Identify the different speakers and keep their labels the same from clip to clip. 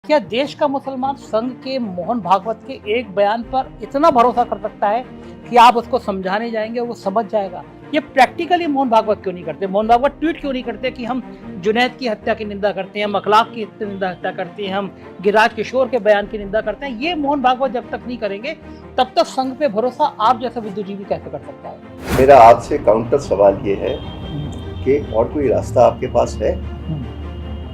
Speaker 1: क्या देश का मुसलमान संघ के मोहन भागवत के एक बयान पर इतना भरोसा कर सकता है कि आप उसको समझाने जाएंगे वो समझ जाएगा? ये प्रैक्टिकली मोहन भागवत क्यों नहीं करते? मोहन भागवत ट्वीट क्यों नहीं करते कि हम जुनैद की हत्या की निंदा करते हैं, हम अखलाक की हत्या करते हैं, हम गिरिराज किशोर के बयान की निंदा करते हैं? ये मोहन भागवत जब तक नहीं करेंगे तब तक संघ पे भरोसा आप जैसा बुद्धिजीवी कैसे कर सकता है?
Speaker 2: मेरा आपसे काउंटर सवाल ये है कि और कोई रास्ता आपके पास है?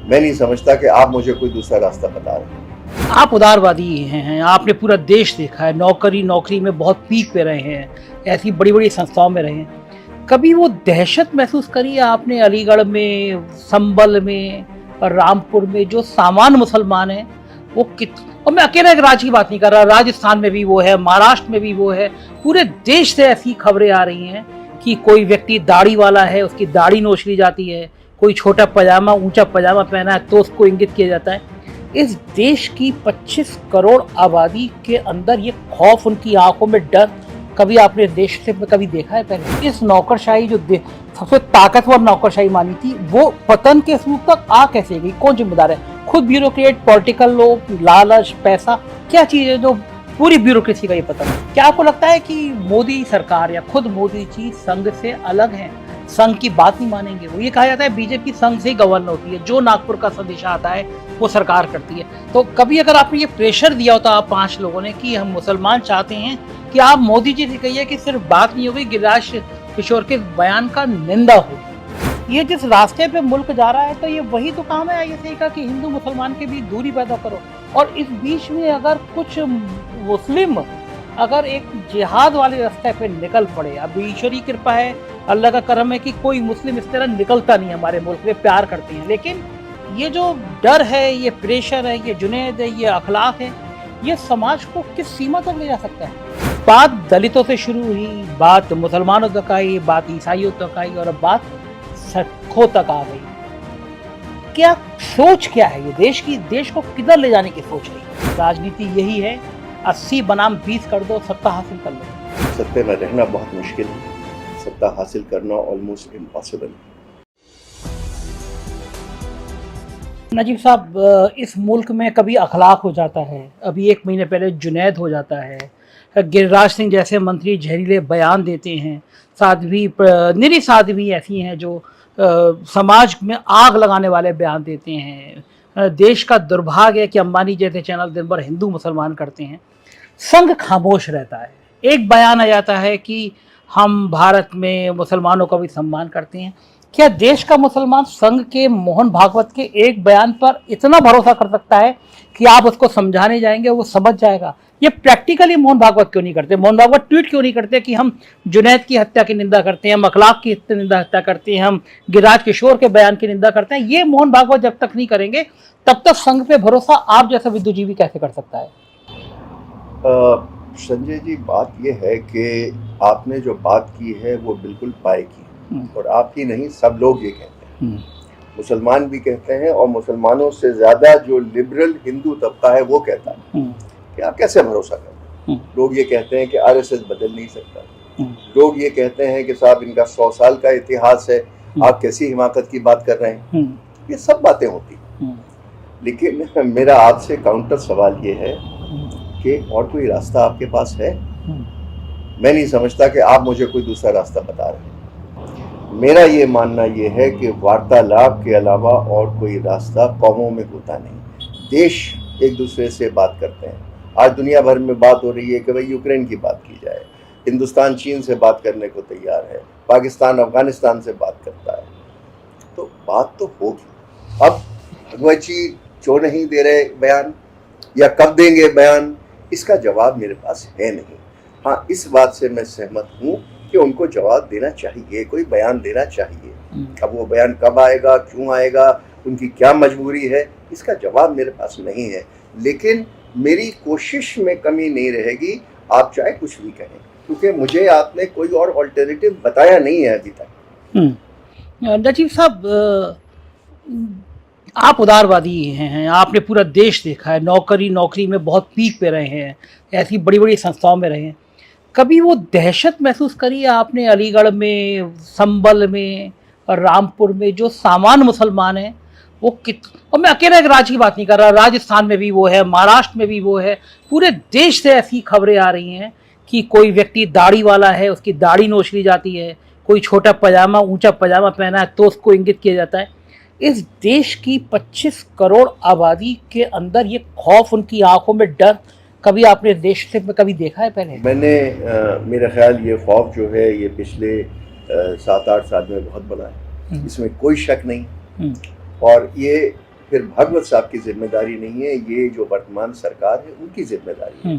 Speaker 2: मैं नहीं समझता कि आप मुझे कोई दूसरा रास्ता बता रहे हैं।
Speaker 1: आप उदारवादी हैं, आपने पूरा देश देखा है, नौकरी में बहुत पीक पे रहे हैं, ऐसी बड़ी बड़ी संस्थाओं में रहे हैं। कभी वो दहशत महसूस करी है आपने अलीगढ़ में, संभल में और रामपुर में जो सामान्य मुसलमान हैं वो और मैं अकेला एक राज्य की बात नहीं कर रहा, राजस्थान में भी वो है, महाराष्ट्र में भी वो है, पूरे देश से ऐसी खबरें आ रही हैं कि कोई व्यक्ति दाढ़ी वाला है, उसकी दाढ़ी नोच ली जाती है, कोई छोटा पजामा ऊंचा पजामा पहना है तो उसको इंगित किया जाता है। इस देश की 25 करोड़ आबादी के अंदर ये खौफ, उनकी आंखों में डर, कभी आपने देश से कभी देखा है पहले? इस नौकरशाही जो सबसे ताकतवर नौकरशाही मानी थी वो पतन के स्वरूप तक आ कैसे गई? कौन जिम्मेदार है? खुद ब्यूरोक्रेट, पॉलिटिकल लोग, लालच, पैसा, क्या चीज है जो पूरी ब्यूरोक्रेसी का ये पतन है? क्या आपको लगता है कि मोदी सरकार या खुद मोदी जी संघ से अलग हैं, संघ की बात नहीं मानेंगे? वो ये कहा जाता है बीजेपी संघ से ही गवर्न होती है, जो नागपुर का संदेशा आता है वो सरकार करती है। तो कभी अगर आपने ये प्रेशर दिया होता आप 5 लोगों ने कि हम मुसलमान चाहते हैं कि आप मोदी जी से कहिए कि सिर्फ बात नहीं होगी, गिरिराज किशोर के बयान का निंदा हो। ये जिस रास्ते पे मुल्क जा रहा है तो ये वही तो काम है आईएसआई का कि हिंदू मुसलमान के बीच दूरी पैदा करो। और इस बीच में अगर कुछ मुस्लिम अगर एक जिहाद वाले रास्ते पे निकल पड़े, अब ईश्वरी कृपा है, अल्लाह का करम है कि कोई मुस्लिम इस तरह निकलता नहीं हमारे मुल्क में, प्यार करते हैं, लेकिन ये जो डर है, ये प्रेशर है, ये जुनैद है, ये अखलाक है, ये समाज को किस सीमा तक ले जा सकता है? बात दलितों से शुरू हुई, बात मुसलमानों तक आई, बात ईसाइयों तक आई और अब बात सिखों तक आ गई। क्या सोच क्या है ये देश को किधर ले जाने की सोच है? राजनीति यही है, 80 बनाम 20 कर दो, सत्ता हासिल कर लो।
Speaker 2: सत्ते में रहना बहुत मुश्किल है, सत्ता हासिल करना ऑलमोस्ट इम्पॉसिबल है।
Speaker 1: नजीब साहब, इस मुल्क में कभी अखलाक हो जाता है, अभी 1 महीने पहले जुनैद हो जाता है, गिरिराज सिंह जैसे मंत्री जहरीले बयान देते हैं, निरी साध्वी ऐसी हैं जो समाज में आग लगाने वाले बयान देते हैं। देश का दुर्भाग्य है कि अंबानी जैसे चैनल दिन भर हिंदू मुसलमान करते हैं, संघ खामोश रहता है। एक बयान आ जाता है कि हम भारत में मुसलमानों का भी सम्मान करते हैं। क्या देश का मुसलमान संघ के मोहन भागवत के एक बयान पर इतना भरोसा कर सकता है कि आप उसको समझाने जाएंगे वो समझ जाएगा? ये प्रैक्टिकली मोहन भागवत क्यों नहीं करते? मोहन भागवत ट्वीट क्यों नहीं करते कि हम जुनैद की हत्या की निंदा करते हैं, हम अखलाक की हत्या करते हैं, हम गिरिराज किशोर के बयान की निंदा करते हैं? ये मोहन भागवत जब तक नहीं करेंगे तब तक संघ पे भरोसा आप जैसा बुद्धिजीवी कैसे कर सकता है?
Speaker 2: संजय जी, बात यह है कि आपने जो बात की है वो बिल्कुल पाए की, और आप ही नहीं सब लोग ये कहते हैं, मुसलमान भी कहते हैं और मुसलमानों से ज्यादा जो लिबरल हिंदू तबका है वो कहता है कि आप कैसे भरोसा करें। लोग ये कहते हैं कि आरएसएस बदल नहीं सकता, लोग ये कहते हैं कि साहब इनका 100 साल का इतिहास है, आप कैसी हिमाकत की बात कर रहे हैं। ये सब बातें होती हैं, लेकिन मेरा आपसे काउंटर सवाल ये है कि और कोई रास्ता आपके पास है? मैं नहीं समझता कि आप मुझे कोई दूसरा रास्ता बता रहे हैं। मेरा ये मानना ये है कि वार्तालाप के अलावा और कोई रास्ता कौमों में होता नहीं। देश एक दूसरे से बात करते हैं। आज दुनिया भर में बात हो रही है कि भाई यूक्रेन की बात की जाए, हिंदुस्तान चीन से बात करने को तैयार है, पाकिस्तान अफगानिस्तान से बात करता है, तो बात तो होगी। अब भगवत जी क्यों नहीं दे रहे बयान या कब देंगे बयान, इसका जवाब मेरे पास है नहीं। हाँ, इस बात से मैं सहमत हूँ कि उनको जवाब देना चाहिए, कोई बयान देना चाहिए। अब वो बयान कब आएगा, क्यों आएगा, उनकी क्या मजबूरी है, इसका जवाब मेरे पास नहीं है। लेकिन मेरी कोशिश में कमी नहीं रहेगी, आप चाहे कुछ भी कहें, क्योंकि मुझे आपने कोई और ऑल्टरनेटिव बताया नहीं है अभी तक।
Speaker 1: नजीब साहब, आप उदारवादी हैं, आपने पूरा देश देखा है, नौकरी में बहुत पीक पे रहे हैं, ऐसी बड़ी बड़ी संस्थाओं में रहे हैं। कभी वो दहशत महसूस करी है आपने अलीगढ़ में, संभल में और रामपुर में जो सामान्य मुसलमान हैं और मैं अकेला एक राज्य की बात नहीं कर रहा, राजस्थान में भी वो है, महाराष्ट्र में भी वो है, पूरे देश से ऐसी खबरें आ रही हैं कि कोई व्यक्ति दाढ़ी वाला है, उसकी दाढ़ी नोच ली जाती है, कोई छोटा पजामा ऊंचा पजामा पहना है तो उसको इंगित किया जाता है। इस देश की 25 करोड़ आबादी के अंदर ये खौफ, उनकी आंखों में डर, कभी आपने देश से कभी देखा है पहले?
Speaker 2: मैंने मेरा ख्याल ये खौफ जो है ये पिछले 7-8 साल में बहुत बड़ा है, इसमें कोई शक नहीं। और ये फिर भागवत साहब की जिम्मेदारी नहीं है, ये जो वर्तमान सरकार है उनकी जिम्मेदारी है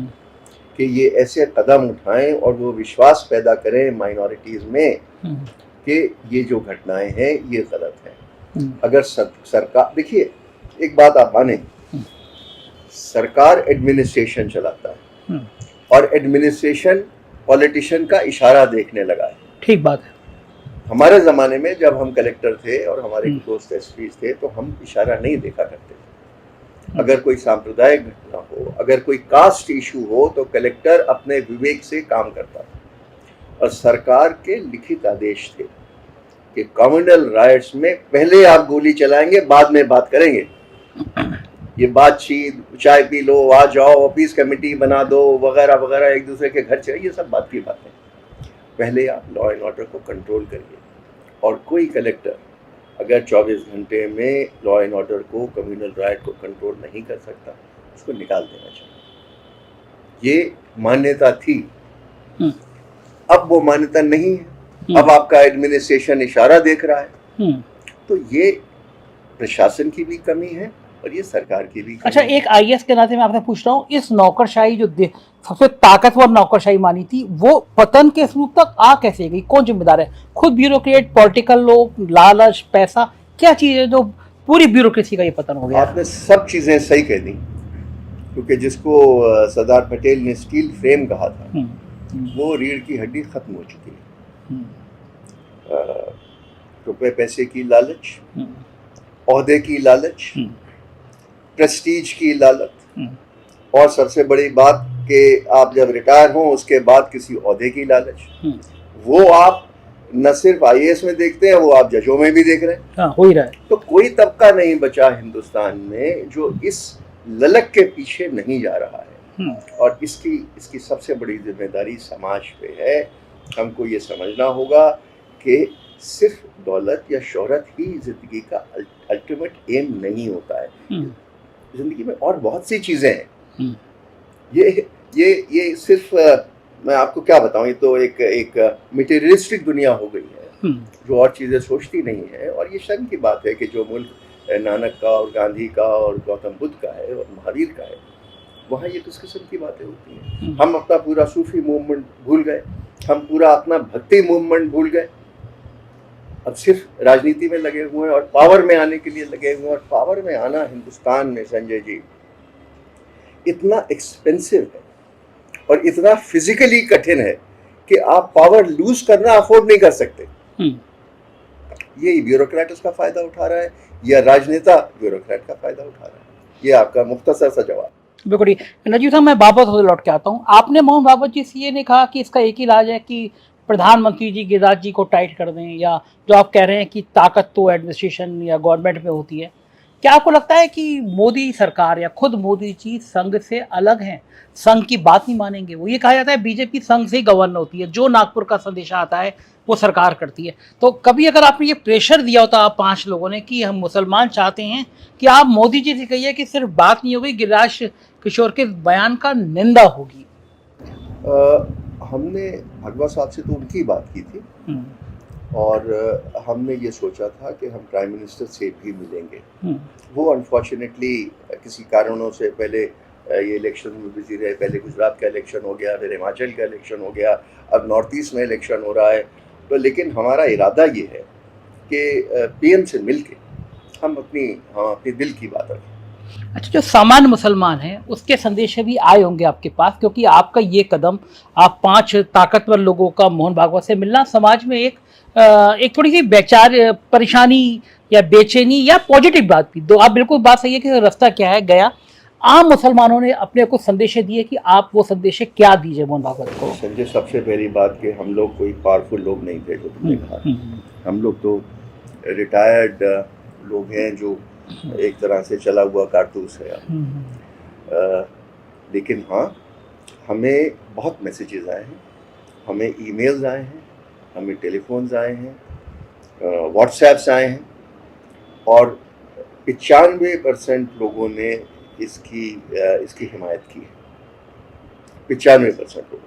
Speaker 2: कि ये ऐसे कदम उठाएं और वो विश्वास पैदा करें माइनॉरिटीज़ में कि ये जो घटनाएं हैं ये गलत है। अगर सरकार, देखिए एक बात आप माने, सरकार एडमिनिस्ट्रेशन चलाता है और एडमिनिस्ट्रेशन पॉलिटिशियन का इशारा देखने लगा है।
Speaker 1: ठीक बात है।
Speaker 2: हमारे ज़माने में जब हम कलेक्टर थे और हमारे दोस्त एसपी थे तो हम इशारा नहीं देखा करते थे। अगर कोई सांप्रदायिक घटना हो, अगर कोई कास्ट इशू हो तो कलेक्टर अपने विवेक से काम करता था और सरकार के लिखित आदेश थे कि कम्युनल राइट्स में पहले आप गोली चलाएंगे, बाद में बात करेंगे। ये बातचीत, चाय पी लो, आ जाओ, ऑफिस कमेटी बना दो, वगैरह वगैरह, एक दूसरे के घर चले, ये सब बात की बातें। पहले आप लॉ एंड ऑर्डर को कंट्रोल करिए और कोई कलेक्टर अगर 24 घंटे में लॉ एंड ऑर्डर को, कम्युनल राइट को कंट्रोल नहीं कर सकता, उसको निकाल देना चाहिए। ये मान्यता थी, अब वो मान्यता नहीं है। अब आपका एडमिनिस्ट्रेशन इशारा देख रहा है, तो ये प्रशासन की भी कमी है और ये सरकार की भी कमी।
Speaker 1: अच्छा, एक आईएएस के नाते मैं आपसे पूछ रहा हूँ, इस नौकरशाही जो सबसे ताकतवर नौकरशाही मानी थी, वो पतन के स्वरूप तक आ कैसे गई? कौन जिम्मेदार है? खुद ब्यूरोक्रेट, पॉलिटिकल लोग, लालच, पैसा, क्या चीज है जो पूरी ब्यूरोक्रेसी का ये पतन हो गया?
Speaker 2: आपने सब चीजें सही कह दी, क्योंकि जिसको सरदार पटेल ने स्टील फ्रेम कहा था वो रीढ़ की हड्डी खत्म हो चुकी है। रुपए पैसे की लालच, ओहदे की लालच, प्रेस्टीज की लालच, और सबसे बड़ी बात कि आप जब रिटायर हों उसके बाद किसी ओहदे की लालच। वो आप न सिर्फ आईएएस में देखते हैं, वो आप जजों में भी देख रहे हैं।
Speaker 1: हाँ, हो ही रहा है।
Speaker 2: तो कोई तबका नहीं बचा हिंदुस्तान में जो इस ललक के पीछे नहीं जा रहा है, और इसकी सबसे बड़ी जिम्मेदारी समाज पे है। हमको ये समझना होगा कि सिर्फ दौलत या शोहरत ही जिंदगी का अल्टीमेट एम नहीं होता है। जिंदगी में और बहुत सी चीजें हैं। ये सिर्फ मैं आपको क्या बताऊं, ये तो एक मटेरियलिस्टिक दुनिया हो गई है जो और चीजें सोचती नहीं है। और ये शर्म की बात है कि जो मुल्क नानक का और गांधी का और गौतम बुद्ध का है और महावीर का है, वहाँ ये किस किस्म की बातें होती हैं। हम अपना पूरा सूफी मूवमेंट भूल गए, हम पूरा अपना भक्ति मूवमेंट भूल गए, अब सिर्फ राजनीति में लगे हुए हैं और पावर में आने के लिए लगे हुए हैं। और पावर में आना हिंदुस्तान में, संजय जी, इतना एक्सपेंसिव है और इतना फिजिकली कठिन है कि आप पावर लूज करना अफोर्ड नहीं कर सकते। ये ब्यूरोक्रेट उसका फायदा उठा रहा है या राजनेता ब्यूरोक्रेट का फायदा उठा रहा है। ये आपका मुख्तसर सा जवाब।
Speaker 1: बिल्कुल। नजीब साहब, मैं बाबत से लौट के आता हूँ। आपने मोहन भागवत जी से ये नहीं कहा कि इसका एक ही इलाज है कि प्रधानमंत्री जी गिरिराज जी को टाइट कर दें, या जो आप कह रहे हैं कि ताकत तो एडमिनिस्ट्रेशन या गवर्नमेंट में होती है। क्या आपको लगता है कि मोदी सरकार या खुद मोदी जी संघ से अलग हैं, संघ की बात नहीं मानेंगे? वो ये कहा जाता है बीजेपी संघ से ही गवर्न होती है, जो नागपुर का संदेशा आता है वो सरकार करती है। तो कभी अगर आपने ये प्रेशर दिया होता आप 5 लोगों ने कि हम मुसलमान चाहते हैं कि आप मोदी जी से कहिए कि सिर्फ बात नहीं होगी, गिरिराज किशोर के बयान का निंदा होगी?
Speaker 2: हमने भागवत साहब से तो उनकी बात की थी और हमने ये सोचा था कि हम प्राइम मिनिस्टर से भी मिलेंगे। वो अनफॉर्चुनेटली किसी कारणों से पहले ये इलेक्शन में बिजी रहे। पहले गुजरात का इलेक्शन हो गया, फिर हिमाचल का इलेक्शन हो गया, अब नॉर्थ ईस्ट में इलेक्शन हो रहा है। तो लेकिन हमारा इरादा ये है कि पीएम से मिल के हम अपने दिल की बात रखें।
Speaker 1: अच्छा, जो सामान्य मुसलमान हैं उसके संदेश भी आए होंगे आपके पास, क्योंकि आपका ये कदम, आप 5 ताकतवर लोगों का मोहन भागवत से मिलना समाज में एक थोड़ी सी परेशानी या बेचैनी या पॉजिटिव बात भी, दो आप बिल्कुल बात सही है कि रास्ता क्या है गया। आम मुसलमानों ने अपने को संदेश दिए कि आप वो संदेश क्या दीजिए मोहन भागवत को?
Speaker 2: संजय, सबसे पहली बात कि हम लोग कोई पावरफुल लोग नहीं थे, जो तुमने कहा। हम लोग तो रिटायर्ड लोग हैं जो एक तरह से चला हुआ कारतूस है। लेकिन हाँ, हमें बहुत मैसेजेस आए हैं, हमें ईमेल्स आए हैं, हमें टेलीफोन्स आए हैं, व्हाट्सएप्स आए हैं, और 95% लोगों ने इसकी हिमायत की है। 95% लोग।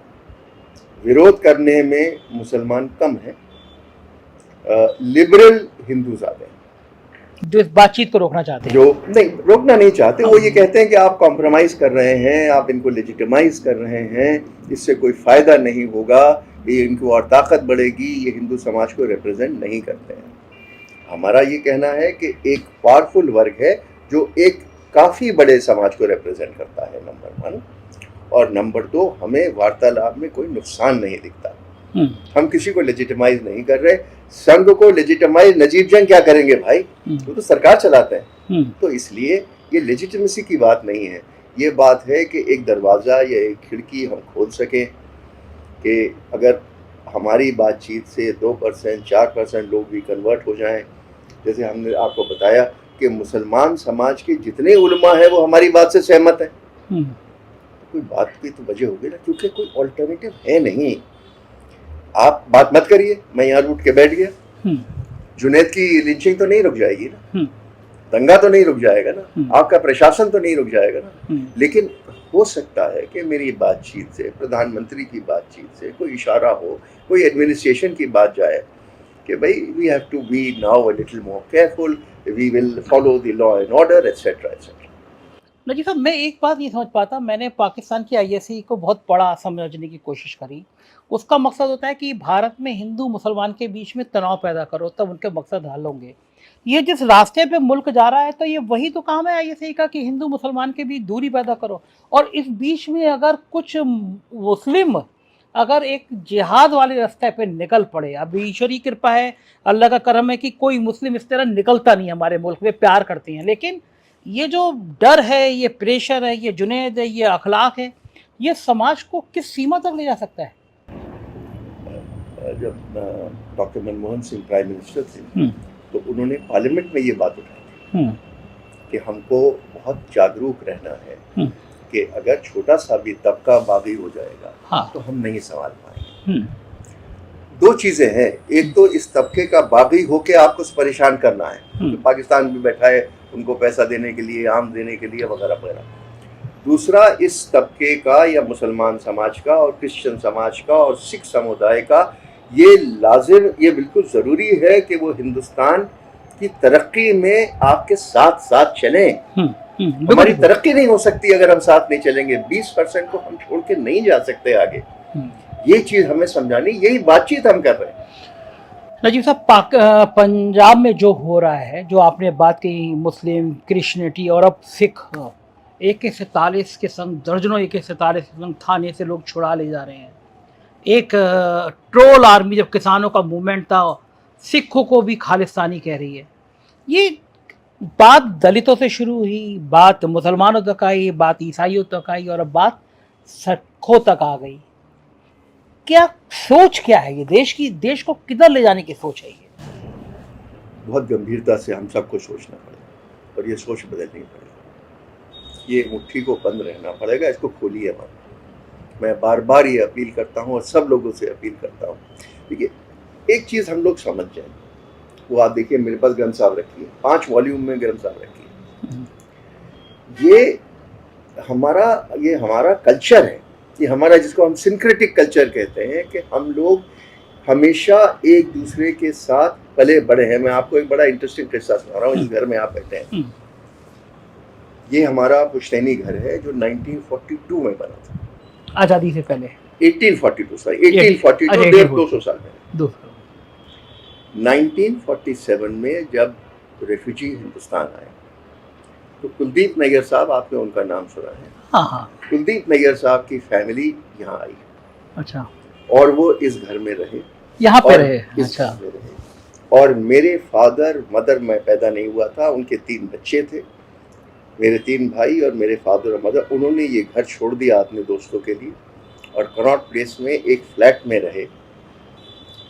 Speaker 2: विरोध करने में मुसलमान कम है, लिबरल हिंदू ज़्यादा हैं,
Speaker 1: जो इस बातचीत को रोकना चाहते हैं।
Speaker 2: जो नहीं, रोकना नहीं चाहते। वो ये कहते हैं कि आप कॉम्प्रोमाइज़ कर रहे हैं, आप इनको लेजिटिमाइज कर रहे हैं, इससे कोई फ़ायदा नहीं होगा, ये इनको और ताकत बढ़ेगी, ये हिंदू समाज को रिप्रेजेंट नहीं करते हैं। हमारा ये कहना है कि एक पावरफुल वर्ग है जो एक काफ़ी बड़े समाज को रिप्रेजेंट करता है, नंबर 1। और नंबर 2, हमें वार्तालाप में कोई नुकसान नहीं दिखता। हम किसी को लेजिटिमाइज नहीं कर रहे। संघ को लेजिटिमाइज नजीब जंग क्या करेंगे भाई, वो तो सरकार चलाते हैं। तो इसलिए ये लेजिटिमेसी की बात नहीं है, ये बात है कि एक दरवाज़ा या एक खिड़की हम खोल सकें कि अगर हमारी बातचीत से 2% 4% लोग भी कन्वर्ट हो जाएं। जैसे हमने आपको बताया कि मुसलमान समाज के जितने उलमा हैं वो हमारी बात से सहमत हैं। कोई बात की तो वजह होगी ना, क्योंकि कोई ऑल्टरनेटिव है नहीं। आप बात मत करिए, मैं यहाँ उठ के बैठ गया, जुनैद की लिंचिंग तो नहीं रुक जाएगी ना, दंगा तो नहीं रुक जाएगा ना, आपका प्रशासन तो नहीं रुक जाएगा ना। लेकिन हो सकता है कि मेरी बातचीत से, प्रधानमंत्री की बातचीत से कोई इशारा हो, कोई एडमिनिस्ट्रेशन की बात जाए कि भाई we have to be now a little more careful, we will follow the law and order etcetera etcetera.
Speaker 1: Najeeb साहब, मैं एक बात नहीं समझ पाता। मैंने पाकिस्तान की आईएससी को बहुत बड़ा समझने की कोशिश करी। उसका मकसद होता है कि भारत में हिंदू मुसलमान के बीच में तनाव पैदा करो, तब उनके मकसद हल होंगे। ये जिस रास्ते पे मुल्क जा रहा है, तो ये वही तो काम है आईएससी का कि हिंदू मुसलमान के बीच दूरी पैदा करो। और इस बीच में अगर कुछ मुस्लिम अगर एक जिहाद वाले रास्ते पे निकल पड़े, अब ईश्वरी कृपा है, अल्लाह का करम है कि कोई मुस्लिम इस तरह निकलता नहीं हमारे मुल्क में, प्यार करते हैं। लेकिन ये जो डर है, ये प्रेशर है, ये जुनैद है, ये अखलाक है, ये समाज को किस सीमा तक ले जा सकता है?
Speaker 2: जब doctor Manmohan Singh prime minister थे तो उन्होंने पार्लियामेंट में ये बात उठाई थी कि हमको बहुत जागरूक रहना है कि अगर छोटा सा भी तबका बागी हो जाएगा तो हम नहीं संभाल पाएंगे। 2 चीज़ें हैं, एक तो इस तबके का बागी होके आपको परेशान करना है, तो पाकिस्तान में बैठा है, उनको पैसा देने के लिए, आम देने के लिए वगैरह वगैरह। दूसरा, इस तबके का या मुसलमान समाज का और क्रिश्चियन समाज का और सिख समुदाय का ये लाजिम, ये बिल्कुल ज़रूरी है कि वो हिंदुस्तान की तरक्की में आपके साथ साथ चलें। हमारी तरक्की नहीं हो सकती अगर हम साथ नहीं चलेंगे। 20% को हम छोड़ के नहीं जा सकते आगे। ये चीज़ हमें समझानी, यही बातचीत हम कर रहे हैं।
Speaker 1: नजीब साहब, पंजाब में जो हो रहा है, जो आपने बात की, मुस्लिम, क्रिश्चियनिटी और अब सिख, AK-47 के संग दर्जनों AK-47 के संग थाने से लोग छुड़ा ले जा रहे हैं। एक ट्रोल आर्मी, जब किसानों का मूवमेंट था, सिखों को भी खालिस्तानी कह रही है। ये बात दलितों से शुरू हुई, बात मुसलमानों तक आई, बात ईसाइयों तक आई, और अब बात सिखों तक आ गई। क्या सोच क्या है ये देश को किधर ले जाने की सोच है? ये
Speaker 2: बहुत गंभीरता से हम सबको सोचना पड़ेगा और ये सोच बदलनी पड़ेगी। ये मुट्ठी को बंद रहना पड़ेगा, इसको खोलिए मत। मैं बार बार ये अपील करता हूँ और सब लोगों से अपील करता हूँ। देखिए, एक चीज़ हम लोग समझ जाएं, वो आप देखिए, मेरे पास ग्रंथ साहब रखी है, 5 वॉल्यूम में ग्रंथ साहब रखी है। ये हमारा कल्चर है, ये हमारा, जिसको हम सिंक्रेटिक कल्चर कहते हैं, कि हम लोग हमेशा एक दूसरे के साथ पले बड़े हैं। मैं आपको एक बड़ा इंटरेस्टिंग किस्सा सुना रहा हूँ। इस घर में आप बैठे हैं, ये हमारा पुश्तैनी घर है जो 1942 में बना था,
Speaker 1: आज़ादी से पहले।
Speaker 2: 1842 200 साल पहले। 1947 में जब रेफ्यूजी हिंदुस्तान आए तो कुलदीप नैयर साहब, आपने उनका नाम सुना है?
Speaker 1: हाँ।
Speaker 2: कुलदीप नैयर साहब की फैमिली यहाँ आई।
Speaker 1: अच्छा।
Speaker 2: और वो इस घर में रहे,
Speaker 1: यहाँ पे रहे। अच्छा।
Speaker 2: और मेरे फादर मदर, मैं पैदा नहीं हुआ था, उनके 3 बच्चे थे, मेरे 3 भाई और मेरे फादर और मदर। उन्होंने ये घर छोड़ दिया अपने दोस्तों के लिए और कनॉट प्लेस में एक फ्लैट में रहे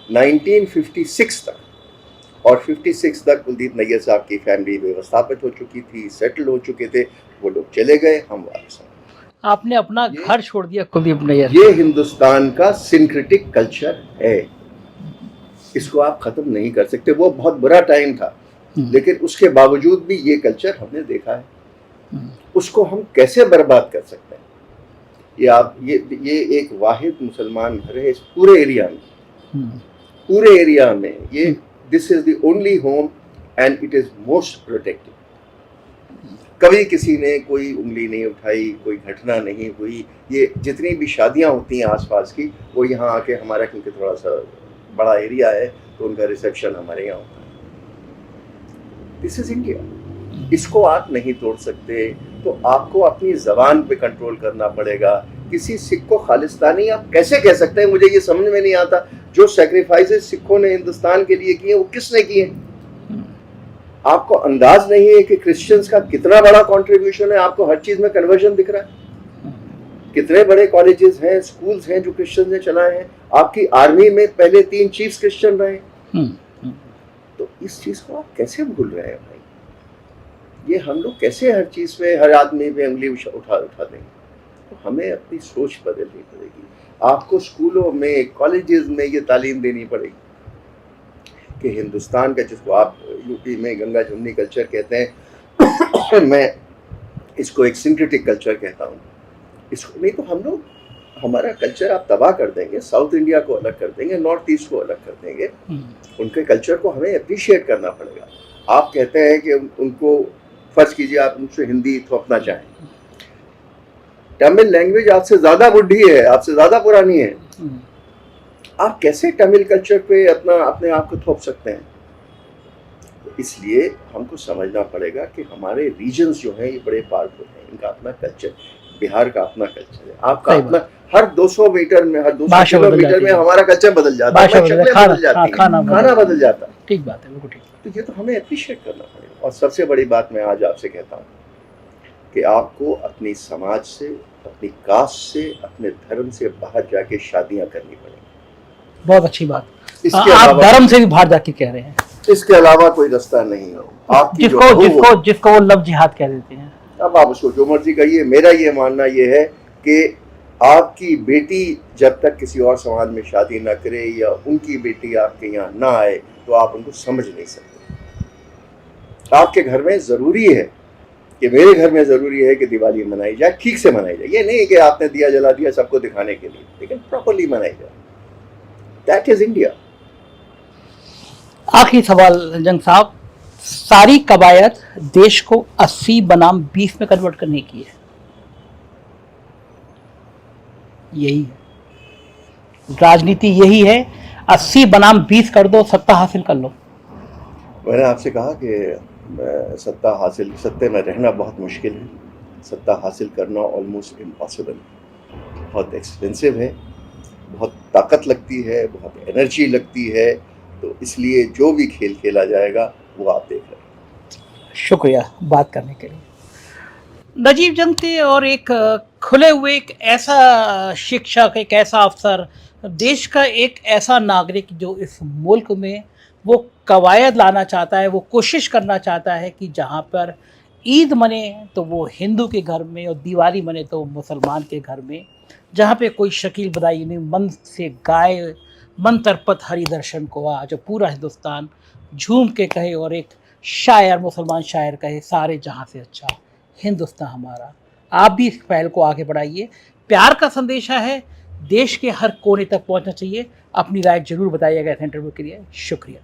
Speaker 2: 1956 तक। और 56 तक कुलदीप नैयर साहब की फैमिली व्यवस्थापित हो चुकी थी, सेटल हो चुके थे, वो लोग चले गए, हम वापस आए।
Speaker 1: आपने अपना घर छोड़ दिया कुलदीप नैयर।
Speaker 2: ये हिंदुस्तान का सिंक्रेटिक कल्चर है, इसको आप खत्म नहीं कर सकते। वो बहुत बुरा टाइम था, लेकिन उसके बावजूद भी ये कल्चर हमने देखा है, उसको हम कैसे बर्बाद कर सकते हैं? ये आप ये एक वाहिद मुसलमान घर है इस पूरे एरिया में, ये this is the only home and it is most protected. कभी किसी ने कोई उंगली नहीं उठाई, कोई घटना नहीं हुई। ये जितनी भी शादियां होती हैं आसपास की, वो यहाँ आके हमारा, क्योंकि थोड़ा सा बड़ा एरिया है, तो उनका रिसेप्शन हमारे यहाँ होता है। दिस इज इंडिया, इसको आप नहीं तोड़ सकते। तो आपको अपनी जबान पे कंट्रोल करना पड़ेगा। किसी सिख को खालिस्तानी आप कैसे कह सकते हैं? मुझे ये समझ में नहीं आता। जो सैक्रिफाइसेस सिखों ने हिंदुस्तान के लिए किए, वो किसने किए? आपको अंदाज नहीं है कि क्रिश्चियंस का कितना बड़ा कंट्रीब्यूशन है। आपको हर चीज में कन्वर्जन दिख रहा है। कितने बड़े कॉलेजेस हैं, स्कूल्स हैं जो क्रिश्चियन ने चलाए हैं। आपकी आर्मी में पहले 3 चीफ्स क्रिश्चियन रहे। तो इस चीज को आप कैसे भूल रहे हैं भाई? ये हम लोग कैसे हर चीज पे, हर आदमी पे उंगली उठा देंगे? तो हमें अपनी सोच बदलनी पड़ेगी। आपको स्कूलों में, कॉलेजेस में ये तालीम देनी पड़ेगी कि हिंदुस्तान का, जिसको आप यूपी में गंगा जमुनी कल्चर कहते हैं, मैं इसको एक सिंक्रेटिक कल्चर कहता हूँ। इसको नहीं तो हम लोग, हमारा कल्चर आप तबाह कर देंगे। साउथ इंडिया को अलग कर देंगे, नॉर्थ ईस्ट को अलग कर देंगे। उनके कल्चर को हमें अप्रिशिएट करना पड़ेगा। आप कहते हैं कि उनको, फर्ज कीजिए आप उनसे हिंदी थोपना चाहें, तमिल लैंग्वेज आपसे ज्यादा बुढ़ी है, आपसे ज्यादा पुरानी है। आप कैसे तमिल कल्चर पे अपने आप को थोप सकते हैं? तो इसलिए हमको समझना पड़ेगा कि हमारे रीजन्स जो हैं ये बड़े पावरफुल हैं। इनका अपना कल्चर, बिहार का अपना कल्चर है, आपका अपना। हर 200 मीटर में, हर 200 किलोमीटर में हमारा कल्चर बदल जाता है, खाना बदल जाता है।
Speaker 1: ठीक बात है, बिल्कुल ठीक।
Speaker 2: तो ये तो हमें अप्रिशिएट करना पड़ेगा। और सबसे बड़ी बात मैं आज आपसे कहता हूँ कि आपको अपनी समाज से, अपनी कास्ट से, अपने धर्म से बाहर जाके शादियां करनी पड़ेगी।
Speaker 1: बहुत अच्छी बात। आप धर्म से भी बाहर जाके कह रहे हैं।
Speaker 2: इसके अलावा कोई रास्ता नहीं हो। आपकी
Speaker 1: जिसको वो लव जिहाद कह देते हैं।
Speaker 2: अब आप उसको जो मर्जी कहिए। मेरा ये मानना ये है कि आपकी बेटी जब तक किसी और समाज में शादी ना करे, या उनकी बेटी आपके यहाँ ना आए, तो आप उनको समझ नहीं सकते। आपके घर में जरूरी है कि, मेरे घर में जरूरी है कि दिवाली मनाई जाए, ठीक से मनाई जाए। ये नहीं कि आपने दिया जला दिया सबको दिखाने के लिए, लेकिन प्रॉपर्ली मनाई जाए। That is India.
Speaker 1: आखिरी सवाल जंग साहब, सारी कवायद देश को 80 बनाम 20 में कन्वर्ट करने की है, यही है राजनीति, यही है। 80 बनाम 20 कर दो, सत्ता हासिल कर लो।
Speaker 2: मैंने आपसे कहा कि सत्ते में रहना बहुत मुश्किल है। सत्ता हासिल करना ऑलमोस्ट इम्पॉसिबल। बहुत एक्सपेंसिव है, बहुत ताकत लगती है, बहुत एनर्जी लगती है। तो इसलिए जो भी खेल खेला जाएगा वो आप देख रहे हैं।
Speaker 1: शुक्रिया बात करने के लिए। नजीब जंग थे, और एक खुले हुए, एक ऐसा शिक्षक, एक ऐसा अफसर, देश का एक ऐसा नागरिक जो इस मुल्क में वो कवायद लाना चाहता है, वो कोशिश करना चाहता है कि जहाँ पर ईद मने तो वो हिंदू के घर में, और दिवाली मने तो मुसलमान के घर में। जहाँ पे कोई शकील बदाई नहीं, मन से गाए, मन तरपत हरि दर्शन को आ, जो पूरा हिंदुस्तान झूम के कहे, और एक शायर, मुसलमान शायर कहे, सारे जहाँ से अच्छा हिंदुस्तान हमारा। आप भी इस पहल को आगे बढ़ाइए। प्यार का संदेशा है, देश के हर कोने तक पहुँचना चाहिए। अपनी राय जरूर बताइएगा इस इंटरव्यू के लिए। शुक्रिया।